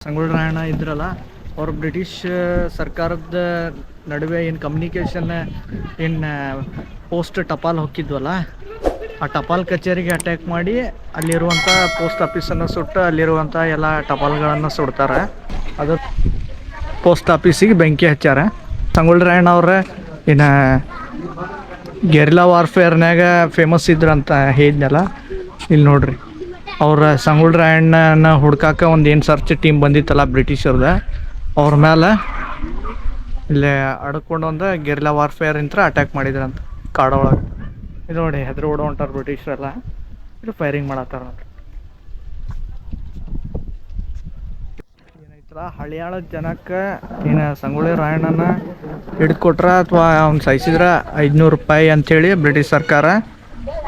ಸಂಗೊಳ್ಳಿ ರಾಯಣ್ಣ ಇದ್ರಲ್ಲ, ಅವರು ಬ್ರಿಟಿಷ್ ಸರ್ಕಾರದ ನಡುವೆ ಏನು ಕಮ್ಯುನಿಕೇಷನ್ ಏನು ಪೋಸ್ಟ್ ಟಪಾಲ್ ಹೊಕ್ಕಿದ್ವಲ್ಲ, ಆ ಟಪಾಲ್ ಕಚೇರಿಗೆ ಅಟ್ಯಾಕ್ ಮಾಡಿ ಅಲ್ಲಿರುವಂಥ ಪೋಸ್ಟ್ ಆಫೀಸನ್ನು ಸುಟ್ಟು ಅಲ್ಲಿರುವಂಥ ಎಲ್ಲ ಟಪಾಲ್ಗಳನ್ನು ಸುಡ್ತಾರೆ. ಅದು ಪೋಸ್ಟ್ ಆಫೀಸಿಗೆ ಬೆಂಕಿ ಹಚ್ಚಾರ. ಸಂಗೊಳ್ಳಿ ರಾಯಣ್ಣ ಅವ್ರ ಇನ್ನು ಗೆರಿಲ್ಲಾ ವಾರ್ಫೇರ್ನಾಗ ಫೇಮಸ್ ಇದ್ರಂತ ಹೇಳಿದ್ನಲ್ಲ, ಇಲ್ಲಿ ನೋಡ್ರಿ. ಅವ್ರ ಸಂಗೊಳ್ಳಿ ರಾಯಣ್ಣನ ಹುಡ್ಕಾಕ ಒಂದು ಏನು ಸರ್ಚ್ ಟೀಮ್ ಬಂದಿತ್ತಲ್ಲ ಬ್ರಿಟಿಷರ್ದ, ಅವ್ರ ಮೇಲೆ ಇಲ್ಲೇ ಅಡ್ಕೊಂಡು ಒಂದು ಗೆರಿಲ್ಲಾ ವಾರ್ಫೇರ್ ಇಂತ್ರ ಅಟ್ಯಾಕ್ ಮಾಡಿದ್ರಂತ ಕಾಡೊಳಗೆ. ಇದು ನೋಡಿ, ಹೆದರು ಓಡೋ ಹೊಂಟಾರ ಬ್ರಿಟಿಷರೆಲ್ಲ, ಇದು ಫೈರಿಂಗ್ ಮಾಡತ್ತಾರ ನೋಡ್ರಿ. ಏನೈತಲ್ಲ, ಹಳಿಯಾಳದ ಜನಕ್ಕೆ ಏನು ಸಂಗೊಳ್ಳಿ ರಾಯಣ್ಣನ ಹಿಡ್ಕೊಟ್ರ ಅಥವಾ ಅವ್ನು ಸಾಯಿಸಿದ್ರ ₹500 ಅಂಥೇಳಿ ಬ್ರಿಟಿಷ್ ಸರ್ಕಾರ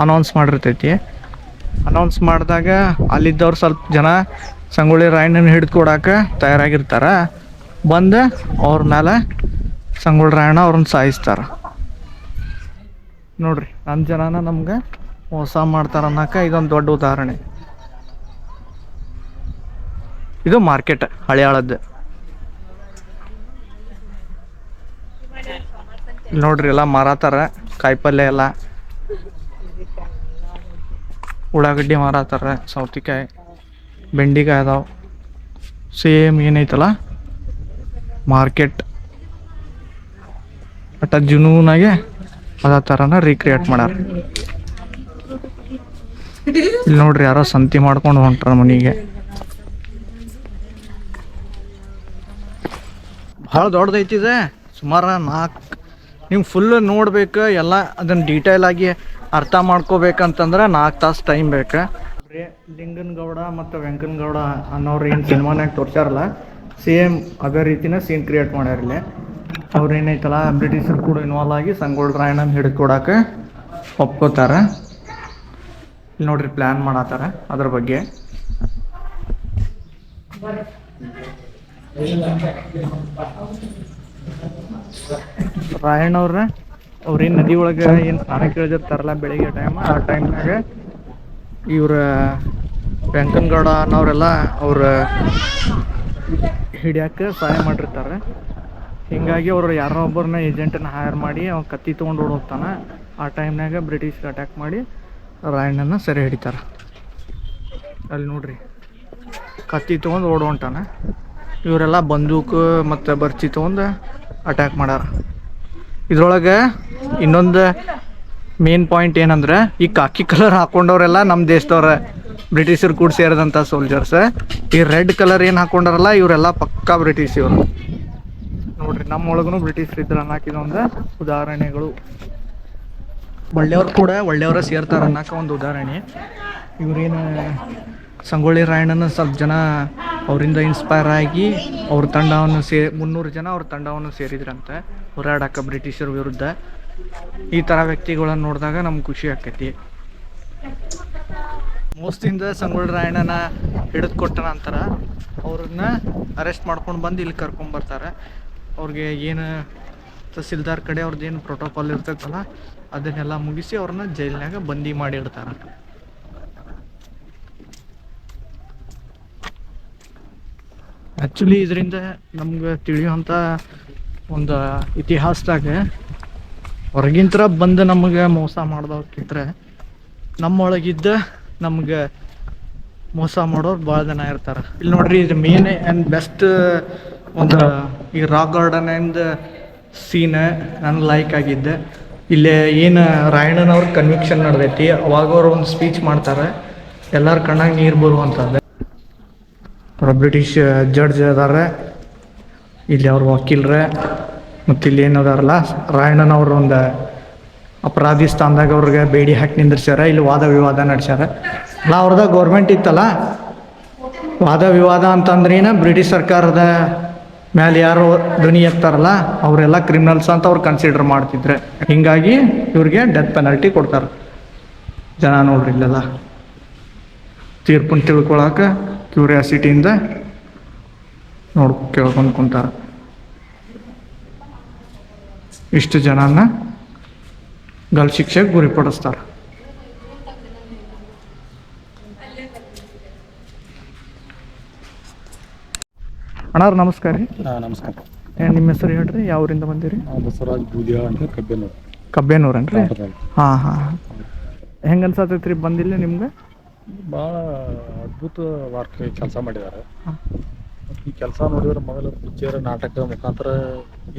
ಅನೌನ್ಸ್ ಮಾಡಿರ್ತೈತಿ. ಅನೌನ್ಸ್ ಮಾಡಿದಾಗ ಅಲ್ಲಿದ್ದವ್ರು ಸ್ವಲ್ಪ ಜನ ಸಂಗೊಳ್ಳಿ ರಾಯಣ್ಣನ ಹಿಡ್ಕೊಡಕ್ಕೆ ತಯಾರಾಗಿರ್ತಾರ. ಬಂದು ಅವ್ರ ಮೇಲೆ ಸಂಗೊಳ್ಳಿ ರಾಯಣ್ಣ ಅವ್ರನ್ನ ಸಾಯಿಸ್ತಾರೆ. ನೋಡ್ರಿ, ನಮ್ಮ ಜನನ ನಮ್ಗೆ ಮೋಸ ಮಾಡ್ತಾರ ಅನ್ನೋಕೆ ಇದೊಂದು ದೊಡ್ಡ ಉದಾಹರಣೆ. ಇದು ಮಾರ್ಕೆಟ್ ಹಳಿಯಾಳದ್ದು. ಇಲ್ಲಿ ನೋಡ್ರಿ, ಎಲ್ಲ ಮಾರಾತಾರ, ಕಾಯಿಪಲ್ಯ ಎಲ್ಲ, ಉಳ್ಳಾಗಡ್ಡಿ ಮಾರಾತಾರ, ಸೌತೆಕಾಯಿ, ಬೆಂಡಿಕಾಯಿ ಅದಾವ. ಸೇಮ್ ಏನೈತಲ್ಲ ಮಾರ್ಕೆಟ್ ಅಟ ಜುನೂನಾಗೆ ಅದ ಥರನ ರೀಕ್ರಿಯೇಟ್ ಮಾಡ್ಯಾರ. ಇಲ್ಲಿ ನೋಡ್ರಿ, ಯಾರೋ ಸಂತಿ ಮಾಡ್ಕೊಂಡು ಹೊಂಟ್ರ ಮನೆಗೆ. ಭಾಳ ದೊಡ್ಡದೈತಿದೆ, ಸುಮಾರು 4. ನೀವು ಫುಲ್ ನೋಡ್ಬೇಕು ಎಲ್ಲ, ಅದನ್ನು ಡೀಟೇಲ್ ಆಗಿ ಅರ್ಥ ಮಾಡ್ಕೋಬೇಕಂತಂದ್ರೆ 4 ತಾಸು ಟೈಮ್ ಬೇಕು. ಲಿಂಗನಗೌಡ ಮತ್ತು ವೆಂಕನಗೌಡ ಅನ್ನೋರು ಏನು ಸಿನಿಮಾನಾಗ ತೋರಿಸ್ಯಾರಲ್ಲ, ಸೇಮ್ ಅದೇ ರೀತಿನ ಸೀನ್ ಕ್ರಿಯೇಟ್ ಮಾಡ್ಯಾರ ಇಲ್ಲಿ. ಅವ್ರು ಏನೈತಲ್ಲ ಬ್ರಿಟಿಷರು ಕೂಡ ಇನ್ವಾಲ್ವ್ ಆಗಿ ಸಂಗೊಳ್ಳಿ ರಾಯಣ್ಣನ ಹಿಡ್ಕೊಡಕ್ಕೆ ಒಪ್ಕೋತಾರೆ. ಇಲ್ಲಿ ನೋಡ್ರಿ, ಪ್ಲ್ಯಾನ್ ಮಾಡತ್ತಾರ ಅದ್ರ ಬಗ್ಗೆ. ರಾಯಣ್ಣವ್ರ ಅವ್ರೇನು ನದಿ ಒಳಗೆ ಏನು ಸ್ನಾನಕ್ಕೆ ಇಳಿದಿರ್ತಾರಲ್ಲ ಬೆಳಿಗ್ಗೆ ಟೈಮ್, ಆ ಟೈಮ್ನಾಗ ಇವ್ರ ವೆಂಕನಗೌಡ ಅನ್ನೋರೆಲ್ಲ ಅವ್ರ ಹಿಡಿಯೋಕ್ಕೆ ಸಹಾಯ ಮಾಡಿರ್ತಾರೆ. ಹೀಗಾಗಿ ಅವರು ಯಾರೋ ಒಬ್ಬರನ್ನ ಏಜೆಂಟನ್ನು ಹೈರ್ ಮಾಡಿ ಅವ್ನು ಕತ್ತಿ ತೊಗೊಂಡು ಓಡೋಗ್ತಾನೆ. ಆ ಟೈಮ್ನಾಗ ಬ್ರಿಟಿಷ್ಗೆ ಅಟ್ಯಾಕ್ ಮಾಡಿ ರಾಯಣ್ಣನ ಸೆರೆ ಹಿಡಿತಾರೆ. ಅಲ್ಲಿ ನೋಡ್ರಿ, ಕತ್ತಿ ತೊಗೊಂಡು ಓಡೋ ಹೊಂಟಾನೆ. ಇವರೆಲ್ಲ ಬಂದೂಕು ಮತ್ತು ಬರ್ಚಿ ತೊಗೊಂಡು ಅಟ್ಯಾಕ್ ಮಾಡ್ಯಾರ. ಇದ್ರೊಳಗೆ ಇನ್ನೊಂದು ಮೇನ್ ಪಾಯಿಂಟ್ ಏನಂದ್ರೆ, ಈ ಕಾಕಿ ಕಲರ್ ಹಾಕೊಂಡವ್ರೆಲ್ಲ ನಮ್ಮ ದೇಶದವ್ರ, ಬ್ರಿಟಿಷರು ಕೂಡ ಸೇರಿದಂಥ ಸೋಲ್ಜರ್ಸ್. ಈ ರೆಡ್ ಕಲರ್ ಏನು ಹಾಕೊಂಡಾರಲ್ಲ ಇವರೆಲ್ಲ ಪಕ್ಕಾ ಬ್ರಿಟಿಷ್. ಇವರು ನೋಡ್ರಿ, ನಮ್ಮೊಳಗೂ ಬ್ರಿಟಿಷರು ಇದ್ರ ಅನ್ನೋಕೆ ಇದೊಂದು ಉದಾಹರಣೆಗಳು. ಒಳ್ಳೆಯವ್ರು ಕೂಡ ಒಳ್ಳೆಯವರ ಸೇರ್ತಾರೆ ಅನ್ನೋಕೆ ಒಂದು ಉದಾಹರಣೆ. ಇವರೇನು ಸಂಗೊಳ್ಳಿ ರಾಯಣ್ಣನ ಸ್ವಲ್ಪ ಜನ ಅವರಿಂದ ಇನ್ಸ್ಪೈರ್ ಆಗಿ ಅವ್ರ ತಂಡವನ್ನು 300 ಜನ ಅವ್ರ ತಂಡವನ್ನು ಸೇರಿದ್ರಂತೆ ಹೋರಾಡಕ್ಕೆ ಬ್ರಿಟಿಷರ ವಿರುದ್ಧ. ಈ ಥರ ವ್ಯಕ್ತಿಗಳನ್ನು ನೋಡಿದಾಗ ನಮ್ಗೆ ಖುಷಿ ಆಕೈತಿ. ಮೋಸ್ತಿಂದ ಸಂಗೊಳ್ಳಿ ರಾಯಣ್ಣನ ಹಿಡಿದು ಕೊಟ್ಟ ನಂತರ ಅವ್ರನ್ನ ಅರೆಸ್ಟ್ ಮಾಡ್ಕೊಂಡು ಬಂದು ಇಲ್ಲಿ ಕರ್ಕೊಂಬರ್ತಾರೆ. ಅವ್ರಿಗೆ ಏನು ತಹಸೀಲ್ದಾರ್ ಕಡೆ ಅವ್ರದ್ದು ಏನು ಪ್ರೋಟೋಕಾಲ್ ಇರ್ತೈತಲ್ಲ ಅದನ್ನೆಲ್ಲ ಮುಗಿಸಿ ಅವ್ರನ್ನ ಜೈಲಿನಾಗ ಬಂದಿ ಮಾಡಿ ಇಡ್ತಾರೆ. ಆ್ಯಕ್ಚುಲಿ ಇದರಿಂದ ನಮ್ಗೆ ತಿಳಿಯುವಂಥ ಒಂದು ಇತಿಹಾಸದಾಗ ಹೊರಗಿಂತ್ರ ಬಂದು ನಮಗೆ ಮೋಸ ಮಾಡ್ದವ್ರಿದ್ರೆ ನಮ್ಮೊಳಗಿದ್ದ ನಮ್ಗೆ ಮೋಸ ಮಾಡೋರು ಭಾಳ ಜನ ಇರ್ತಾರೆ. ಇಲ್ಲಿ ನೋಡ್ರಿ, ಇದು ಮೇನ್ ಆ್ಯಂಡ್ ಬೆಸ್ಟ್ ಒಂದು ಈ ರಾಕ್ ಗಾರ್ಡನಿಂದ ಸೀನ್ ನನಗೆ ಲೈಕ್ ಆಗಿದ್ದೆ. ಇಲ್ಲೇ ಏನು ರಾಯಣ್ಣನವ್ರ ಕನ್ವಿಕ್ಷನ್ ನಡೆದೈತಿ, ಅವಾಗ ಅವ್ರು ಒಂದು ಸ್ಪೀಚ್ ಮಾಡ್ತಾರೆ, ಎಲ್ಲರ ಕಣ್ಣಾಗ ನೀರು ಬರುವಂಥದ್ದು. ಬ್ರಿಟಿಷ್ ಜಡ್ಜ್ ಅದಾರ, ಇಲ್ಲಿ ಅವ್ರ ವಕೀಲರ, ಮತ್ತು ಇಲ್ಲಿ ಏನದಾರಲ್ಲ ರಾಯಣ್ಣನವ್ರ ಒಂದು ಅಪರಾಧಿ ಸ್ಥಾನದಾಗ ಅವ್ರಿಗೆ ಬೇಡಿ ಹಾಕಿ ನಿಂದಿರ್ಸ್ಯಾರ. ಇಲ್ಲಿ ವಾದ ವಿವಾದ ನಡೆಸ್ಯಾರ. ಅಲ್ಲ, ಅವ್ರದ ಗೌರ್ಮೆಂಟ್ ಇತ್ತಲ್ಲ, ವಾದ ವಿವಾದ ಅಂತಂದ್ರೇನ ಬ್ರಿಟಿಷ್ ಸರ್ಕಾರದ ಮೇಲೆ ಯಾರು ಧ್ವನಿ ಎತ್ತಾರಲ್ಲ ಅವರೆಲ್ಲ ಕ್ರಿಮಿನಲ್ಸ್ ಅಂತ ಅವ್ರು ಕನ್ಸಿಡರ್ ಮಾಡ್ತಿದ್ರೆ. ಹೀಗಾಗಿ ಇವ್ರಿಗೆ ಡೆತ್ ಪೆನಲ್ಟಿ ಕೊಡ್ತಾರೆ. ಜನ ನೋಡ್ರಿ ಇಲ್ಲೆಲ್ಲ ತೀರ್ಪನ್ನು ತಿಳ್ಕೊಳಕ್ಕೆ ಕ್ಯೂರಿಯಾಸಿಟಿಯಿಂದ ಕೇಳ್ಕೊಂಡು ಕುಂತಾರೆ. ಇಷ್ಟು ಜನನ ಗಲ್ಲು ಶಿಕ್ಷೆಗೆ ಗುರಿಪಡಿಸ್ತಾರೆ. ಅಣ್ಣಾರು ನಮಸ್ಕಾರ ರೀ. ನಮಸ್ಕಾರ. ನಿಮ್ಮ ಹೆಸರು ಹೇಳ್ರಿ, ಯಾವ ಊರಿಂದ ಬಂದಿರಿ? ಬಸವರಾಜ್ ಬೂದಿಯಾಳ ಅಂತ ಕಬ್ಬೇನೂರು. ಕಬ್ಬೇನೂರನ್ರಿ? ಹಾಂ ಹಾಂ. ಹೆಂಗೆ ಅನ್ಸತೈತ್ರಿ ಬಂದಿಲ್ಲ ನಿಮ್ಗೆ? ಭಾಳ ಅದ್ಭುತ ವಾರ್ತೆ ಕೆಲಸ ಮಾಡಿದ್ದಾರೆ. ಈ ಕೆಲಸ ನೋಡಿದ್ರೆ ಮೊದಲು ಪಿಕ್ಚರ್ ನಾಟಕ ಮುಖಾಂತರ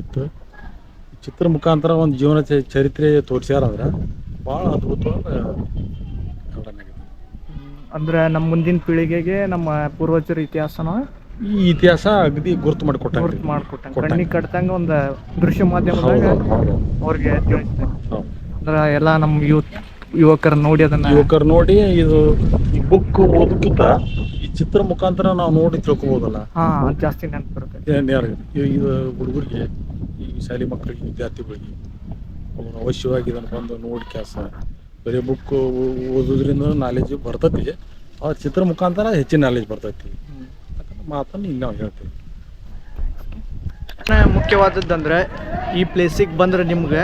ಇತ್ತು, ಚಿತ್ರ ಮುಖಾಂತರ ಒಂದು ಜೀವನ ಚರಿತ್ರೆ ತೋರಿಸ್ಯಾರಂದ್ರೆ ಭಾಳ ಅದ್ಭುತವಾದ ಅಂದ್ರೆ ನಮ್ಮ ಮುಂದಿನ ಪೀಳಿಗೆಗೆ ನಮ್ಮ ಪೂರ್ವಜರ ಇತಿಹಾಸನ ಈ ಇತಿಹಾಸ ಅಗದಿ ಗುರುತು ಮಾಡಿಕೊಟ್ಟಂಗೆ ಕಣ್ಣಿಗೆ ಕಟ್ತಂಗ ಒಂದು ದೃಶ್ಯ ಮಾಧ್ಯಮದಾಗ ಅವ್ರಿಗೆ ತಿಳಿಸ್ತೇನೆ. ಅಂದ್ರೆ ಎಲ್ಲ ನಮ್ಮ ಯುವಕರು ನೋಡಿ ಇದು ಈ ಬುಕ್ ಓದಕ್ಕಿಂತ ಈ ಚಿತ್ರ ಮುಖಾಂತರ ನಾವು ನೋಡಿ ತಿಳ್ಕೊಬೋದಲ್ಲ. ಜಾಸ್ತಿ ನೆನಪು ಬರುತ್ತೆ ಇದು ಹುಡುಗರಿಗೆ, ಈ ಶಾಲೆ ಮಕ್ಕಳಿಗೆ, ವಿದ್ಯಾರ್ಥಿಗಳಿಗೆ ಅವರು ಅವಶ್ಯವಾಗಿ ಇದನ್ನು ಬಂದು ನೋಡಿ ಕೆಲಸ. ಬರೀ ಬುಕ್ ಓದೋದ್ರಿಂದ ನಾಲೆಜ್ ಬರ್ತೈತಿ, ಆ ಚಿತ್ರ ಮುಖಾಂತರ ಹೆಚ್ಚಿನ ನಾಲೆಜ್ ಬರ್ತೈತಿ ಮಾತನ್ನು ಈಗ ನಾವು ಹೇಳ್ತೀವಿ. ಮುಖ್ಯವಾದದ್ದಂದ್ರೆ ಈ ಪ್ಲೇಸಿಗೆ ಬಂದರೆ ನಿಮ್ಗೆ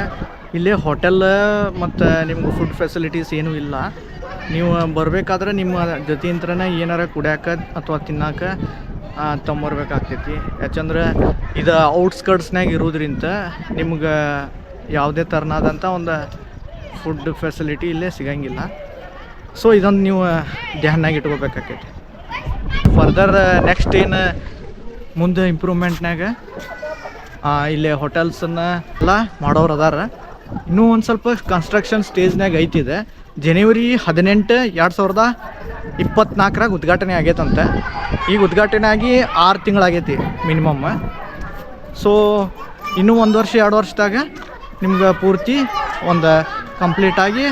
ಇಲ್ಲಿ ಹೋಟೆಲ್ ಮತ್ತು ನಿಮ್ಗೆ ಫುಡ್ ಫೆಸಿಲಿಟೀಸ್ ಏನೂ ಇಲ್ಲ. ನೀವು ಬರಬೇಕಾದ್ರೆ ನಿಮ್ಮ ಜೊತೆಯಿಂತ್ರನೇ ಏನಾರ ಕುಡಿಯೋಕೆ ಅಥವಾ ತಿನ್ನೋಕೆ ತೊಂಬರ್ಬೇಕಾಗ್ತೈತಿ. ಯಾಕಂದ್ರೆ ಇದು ಔಟ್ಸ್ಕರ್ಟ್ಸ್ನಾಗ ಇರೋದ್ರಿಂದ ನಿಮ್ಗೆ ಯಾವುದೇ ಥರನಾದಂಥ ಒಂದು ಫುಡ್ ಫೆಸಿಲಿಟಿ ಇಲ್ಲೇ ಸಿಗಂಗಿಲ್ಲ. ಸೊ ಇದೊಂದು ನೀವು ಧ್ಯಾನಾಗಿ ಇಟ್ಕೋಬೇಕಾಕೈತಿ. ಫರ್ದರ್ ನೆಕ್ಸ್ಟ್ ಏನು ಮುಂದೆ ಇಂಪ್ರೂವ್ಮೆಂಟ್ನಾಗ ಇಲ್ಲಿ ಹೋಟೆಲ್ಸನ್ನು ಎಲ್ಲ ಮಾಡೋರು ಅದಾರ. ಇನ್ನೂ ಒಂದು ಸ್ವಲ್ಪ ಕನ್ಸ್ಟ್ರಕ್ಷನ್ ಸ್ಟೇಜ್ನಾಗ ಐತಿದೆ. ಜನವರಿ 18, 2024 ಉದ್ಘಾಟನೆ ಆಗೈತಂತೆ. ಈಗ ಉದ್ಘಾಟನೆ ಆಗಿ 6 ತಿಂಗಳಾಗೈತಿ ಮಿನಿಮಮ್. ಸೊ ಇನ್ನೂ 1 ವರ್ಷ 2 ವರ್ಷದಾಗ ನಿಮ್ಗೆ ಪೂರ್ತಿ ಒಂದು ಕಂಪ್ಲೀಟಾಗಿ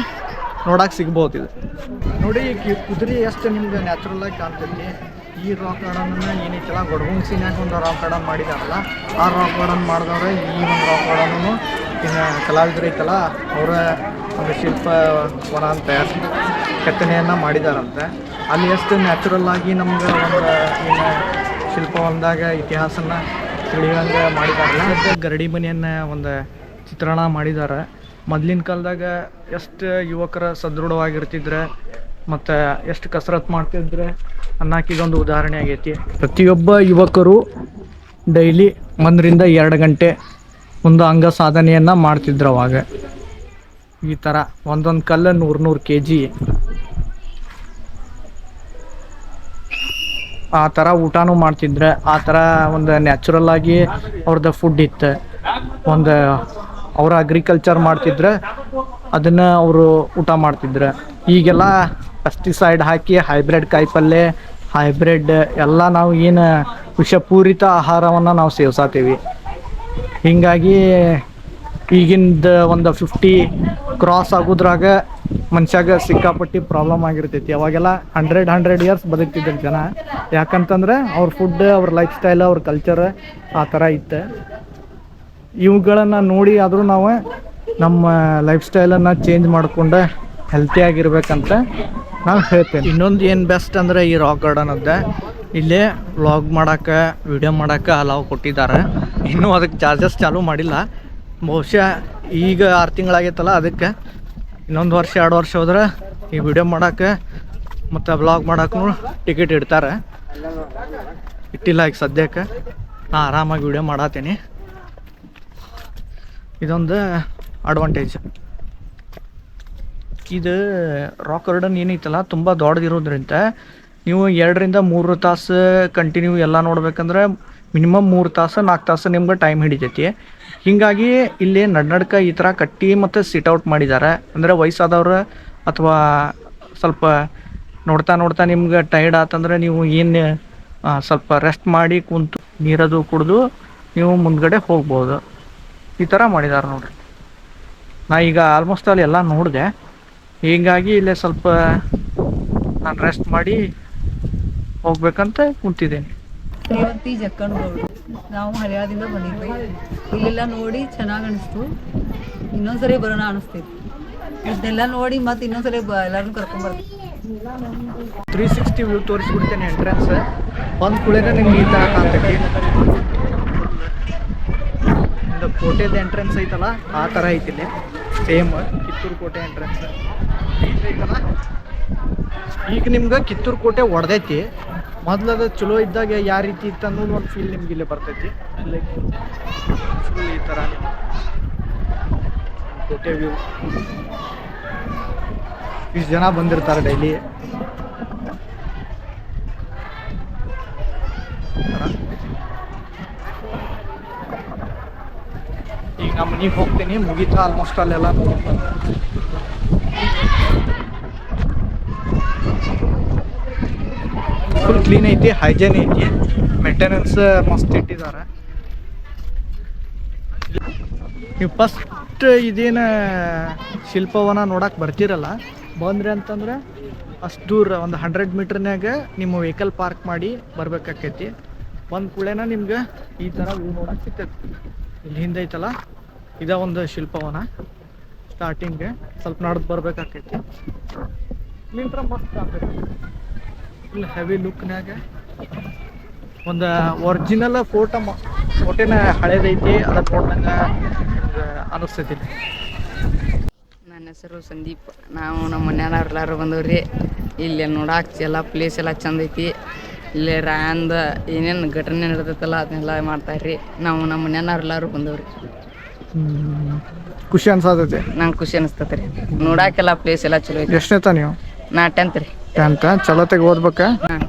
ನೋಡೋಕೆ ಸಿಗ್ಬೋದು. ಇದು ನೋಡಿ, ಕುದುರೆ ಎಷ್ಟು ನಿಮ್ಗೆ ನ್ಯಾಚುರಲಾಗಿ ಕಾಣ್ತೈತಿ. ಈ ರಾಕ್ ಗಾರ್ಡನ್ನ ಏನೈತಲ್ಲ, ಗೊಡಗುಂಗ್ಸಿನ್ಯಾಗ ಒಂದು ರಾಕ್ ಗಾರ್ಡನ್ ಮಾಡಿದಾರಲ್ಲ, ಆ ರಾಕ್ ಗಾರ್ಡನ್ ಮಾಡಿದವ್ರೆ ಈ ಒಂದು ರಾಕ್ ಗಾರ್ಡನ್ನು ಇನ್ನು ಕಲಾವಿದರು ಐತಲ್ಲ ಅವರ ಒಂದು ಶಿಲ್ಪವನ ಅಂತ ಕೆತ್ತನೆಯನ್ನು ಮಾಡಿದಾರಂತೆ. ಅಲ್ಲಿ ಎಷ್ಟು ನ್ಯಾಚುರಲ್ ಆಗಿ ನಮ್ಗೆ ಒಂದು ಏನು ಶಿಲ್ಪವನದಾಗ ಇತಿಹಾಸನ ತಿಳಿಯೋಂಗೆ ಮಾಡಿದಾರಲ್ಲ. ಗರಡಿ ಮನೆಯನ್ನು ಒಂದು ಚಿತ್ರಣ ಮಾಡಿದ್ದಾರೆ. ಮೊದಲಿನ ಕಾಲದಾಗ ಎಷ್ಟು ಯುವಕರ ಸದೃಢವಾಗಿರ್ತಿದ್ರೆ ಮತ್ತು ಎಷ್ಟು ಕಸರತ್ತು ಮಾಡ್ತಿದ್ರೆ ಅನ್ನೋಕೆ ಇದೊಂದು ಉದಾಹರಣೆ ಆಗೈತಿ. ಪ್ರತಿಯೊಬ್ಬ ಯುವಕರು ಡೈಲಿ 1 ರಿಂದ 2 ಗಂಟೆ ಒಂದು ಅಂಗ ಸಾಧನೆಯನ್ನು ಮಾಡ್ತಿದ್ರು. ಅವಾಗ ಈ ಥರ ಒಂದೊಂದು ಕಲ್ಲು 100 kg ಆ ಥರ ಊಟನೂ ಮಾಡ್ತಿದ್ರೆ. ಆ ಥರ ಒಂದು ನ್ಯಾಚುರಲ್ ಆಗಿ ಅವ್ರದ್ದು ಫುಡ್ ಇತ್ತು. ಒಂದು ಅವರು ಅಗ್ರಿಕಲ್ಚರ್ ಮಾಡ್ತಿದ್ರೆ ಅದನ್ನು ಅವರು ಊಟ ಮಾಡ್ತಿದ್ರು. ಈಗೆಲ್ಲ ಪೆಸ್ಟಿಸೈಡ್ ಹಾಕಿ ಹೈಬ್ರಿಡ್ ಕಾಯಿಪಲ್ಯ, ಹೈಬ್ರಿಡ್ ಎಲ್ಲ ನಾವು ಏನು ವಿಷಪೂರಿತ ಆಹಾರವನ್ನು ನಾವು ಸೇವಿಸತ್ತೀವಿ. ಹೀಗಾಗಿ ಈಗಿಂದ ಒಂದು 50 ಕ್ರಾಸ್ ಆಗೋದ್ರಾಗ ಮನುಷ್ಯಾಗ ಸಿಕ್ಕಾಪಟ್ಟಿ ಪ್ರಾಬ್ಲಮ್ ಆಗಿರ್ತೈತಿ. ಅವಾಗೆಲ್ಲ 100 ಇಯರ್ಸ್ ಬದುಕ್ತಿದ್ರು ಜನ. ಯಾಕಂತಂದ್ರೆ ಅವ್ರ ಫುಡ್, ಅವ್ರ ಲೈಫ್ ಸ್ಟೈಲ್, ಅವ್ರ ಕಲ್ಚರ್ ಆ ಥರ ಇತ್ತು. ಇವುಗಳನ್ನು ನೋಡಿ ಆದರೂ ನಾವು ನಮ್ಮ ಲೈಫ್ ಸ್ಟೈಲನ್ನು ಚೇಂಜ್ ಮಾಡಿಕೊಂಡು ಹೆಲ್ತಿಯಾಗಿರ್ಬೇಕಂತ ನಾನು ಹೇಳ್ತೇನೆ. ಇನ್ನೊಂದು ಏನು ಬೆಸ್ಟ್ ಅಂದರೆ ಈ ರಾಕ್ ಗಾರ್ಡನ್ ಅದ. ಇಲ್ಲೇ ವ್ಲಾಗ್ ಮಾಡೋಕ್ಕೆ, ವಿಡಿಯೋ ಮಾಡೋಕ್ಕೆ ಅಲಾವ್ ಕೊಟ್ಟಿದ್ದಾರೆ. ಇನ್ನೂ ಅದಕ್ಕೆ ಚಾರ್ಜಸ್ ಚಾಲೂ ಮಾಡಿಲ್ಲ. ಬಹುಶಃ ಈಗ 6 ತಿಂಗಳಾಗೈತಲ್ಲ, ಅದಕ್ಕೆ ಇನ್ನೊಂದು 1 ವರ್ಷ 2 ವರ್ಷ ಹೋದ್ರೆ ಈ ವಿಡಿಯೋ ಮಾಡೋಕ್ಕೆ ಮತ್ತು ವ್ಲಾಗ್ ಮಾಡೋಕ್ಕೂ ಟಿಕೆಟ್ ಇಡ್ತಾರೆ. ಇಟ್ಟಿಲ್ಲ ಈಗ ಸದ್ಯಕ್ಕೆ. ನಾನು ಆರಾಮಾಗಿ ವಿಡಿಯೋ ಮಾಡತ್ತೀನಿ. ಇದೊಂದು ಅಡ್ವಾಂಟೇಜ್. ಇದು ರಾಕ್ ಗಾರ್ಡನ್ ಏನೈತಲ್ಲ ತುಂಬ ದೊಡ್ಡದಿರೋದ್ರಿಂದ ನೀವು 2 ರಿಂದ 3 ತಾಸು ಕಂಟಿನ್ಯೂ ಎಲ್ಲ ನೋಡ್ಬೇಕಂದ್ರೆ ಮಿನಿಮಮ್ 3 ತಾಸು 4 ತಾಸು ನಿಮ್ಗೆ ಟೈಮ್ ಹಿಡಿತೈತಿ. ಹೀಗಾಗಿ ಇಲ್ಲಿ ನಡ್ನಡ್ಕ ಈ ಥರ ಕಟ್ಟಿ ಮತ್ತು ಸಿಟ್ಔಟ್ ಮಾಡಿದ್ದಾರೆ. ಅಂದರೆ ವಯಸ್ಸಾದವ್ರು ಅಥವಾ ಸ್ವಲ್ಪ ನೋಡ್ತಾ ನಿಮ್ಗೆ ಟೈರ್ಡ್ ಆತಂದ್ರೆ ನೀವು ಏನು ಸ್ವಲ್ಪ ರೆಸ್ಟ್ ಮಾಡಿ ಕುಂತು ನೀರದು ಕುಡಿದು ನೀವು ಮುಂದ್ಗಡೆ ಹೋಗ್ಬೋದು. ಈ ಥರ ಮಾಡಿದ್ದಾರೆ ನೋಡ್ರಿ. ನಾ ಈಗ ಆಲ್ಮೋಸ್ಟ್ ಅಲ್ಲಿ ಎಲ್ಲ ನೋಡಿದೆ. ಹೀಗಾಗಿ ಇಲ್ಲೇ ಸ್ವಲ್ಪ ನಾನು ರೆಸ್ಟ್ ಮಾಡಿ ಹೋಗ್ಬೇಕಂತ ಕುಂತಿದ್ದೇನೆ. ಶ್ರೀಮತಿ ಜಕ್ಕನಗೌಡ, ನಾವು ಹರಿಯಾಣದಿಂದ ಬಂದಿದ್ವಿ. ಇಲ್ಲೆಲ್ಲ ನೋಡಿ ಚೆನ್ನಾಗಿ ಅನಿಸ್ತು. ಇನ್ನೊಂದ್ಸರಿ ಬರೋಣ ಅನಿಸ್ತೈತಿ. ಇದನ್ನೆಲ್ಲ ನೋಡಿ ಮತ್ತೆ ಇನ್ನೊಂದ್ಸರಿ ಎಲ್ಲರೂ ಕರ್ಕೊಂಡ್ಬರ್ತೀವಿ. 360 ವ್ಯೂ ತೋರಿಸ್ಬಿಡ್ತೇನೆ. ಎಂಟ್ರೆನ್ಸ್ ಒಂದು ಕುಳಿದ್ರೆ ನಿಮ್ಗೆ ಈ ಥರ ಕಾಣ್ತೈತಿ. ಕೋಟೆದ ಎಂಟ್ರೆನ್ಸ್ ಐತಲ್ಲ ಆ ಥರ ಐತಿಲ್ಲಿ ಸೇಮ್ ಕಿತ್ತೂರು ಕೋಟೆ ಎಂಟ್ರೆನ್ಸ್ ಐತಲ್ಲ. ಈಗ ನಿಮ್ಗೆ ಕಿತ್ತೂರು ಕೋಟೆ ಒಡೆದೈತಿ. ಮೊದ್ಲದ ಚಲೋ ಇದ್ದಾಗ ಯಾವ ರೀತಿ ಇತ್ತು ಅನ್ನೋದು ಒಂದು ಫೀಲ್ ನಿಮ್ಗೆ ಇಲ್ಲೇ ಬರ್ತೈತಿ. ಲೈಕ್ ಫುಲ್ ಈ ಥರ ಕೋಟೆ ವ್ಯೂ. ಇಷ್ಟು ಜನ ಬಂದಿರ್ತಾರೆ ಡೈಲಿ. ಈಗ ನಮ್ಮ ಮನೆಗೆ ಹೋಗ್ತೀನಿ, ಮುಗೀತಾ ಆಲ್ಮೋಸ್ಟ್ ಅಲ್ಲೆಲ್ಲ ನೋಡ್ಕೊಂಡು. ಫುಲ್ ಕ್ಲೀನ್ ಐತಿ, ಹೈಜೀನ್ ಐತಿ, ಮೇಂಟೆನೆನ್ಸ್ ಮಸ್ತ್ ಇಟ್ಟಿದ್ದಾರೆ. ನೀವು ಫಸ್ಟ್ ಇದೇನು ಶಿಲ್ಪವನ ನೋಡಕ್ಕೆ ಬರ್ತಿರಲ್ಲ, ಬಂದ್ರಿ ಅಂತಂದ್ರೆ ಅಷ್ಟು ದೂರ ಒಂದು 100 ಮೀಟ್ರ್ನಾಗ ನಿಮ್ಮ ವೆಹಿಕಲ್ ಪಾರ್ಕ್ ಮಾಡಿ ಬರ್ಬೇಕಾಕೈತಿ. ಬಂದ ಕೂಡಲೇನ ನಿಮ್ಗೆ ಈ ಥರ ವ್ಯೂ ನೋಡಕ್ಕೆ ಸಿಗ್ತೈತಿ. ಇಲ್ಲಿ ಹಿಂದೆ ಐತಲ್ಲ, ಇದ ಒಂದು ಶಿಲ್ಪವನ. ಸ್ಟಾರ್ಟಿಂಗ್ಗೆ ಸ್ವಲ್ಪ ನಡೆದು ಬರ್ಬೇಕಾಕೈತಿ. ಇಲ್ಲಿಂತ್ರ ಮಸ್ತ್ ಆಗ್ತೈತಿ. ಫುಲ್ ಹೆವಿ ಲುಕ್ನಾಗ ಒಂದು ಒರಿಜಿನಲ್ ಫೋಟೋನ ಹಳೇದೈತಿ, ಅದಕ್ಕೆ ನೋಡ್ದಂಗೆ ಅನಿಸ್ತೈತಿ. ನನ್ನ ಹೆಸರು ಸಂದೀಪ್. ನಾವು ನಮ್ಮ ಮನೆಯವ್ರು ಎಲ್ಲರೂ ಬಂದವ್ರಿ. ಇಲ್ಲಿ ನೋಡಕ್ಕೆ ಎಲ್ಲ ಪ್ಲೇಸ್ ಎಲ್ಲ ಚಂದ ಐತಿ. ಇಲ್ಲಿ ರಾಯಂದ ಏನೇನು ಘಟನೆ ನಡೆದೈತಲ್ಲ ಅದನ್ನೆಲ್ಲ ಮಾಡ್ತಾರ್ರಿ. ನಾವು ನಮ್ಮ ಮನೆಯವ್ರು ಎಲ್ಲರೂ ಬಂದವ್ರಿ. ಖುಷಿ ಅನ್ಸತೈತಿ. ನಂಗೆ ಖುಷಿ ಅನಿಸ್ತೈತೆ ರೀ. ನೋಡಕ್ಕೆಲ್ಲ ಪ್ಲೇಸ್ ಎಲ್ಲ ಚಲೋ ಐತಿ. ಎಷ್ಟನೇತ ನೀವು? ನಾ 10th ರೀ. 10th. ಚಲೋತೆಗೆ ಓದ್ಬೇಕಾ? ಹಾಂ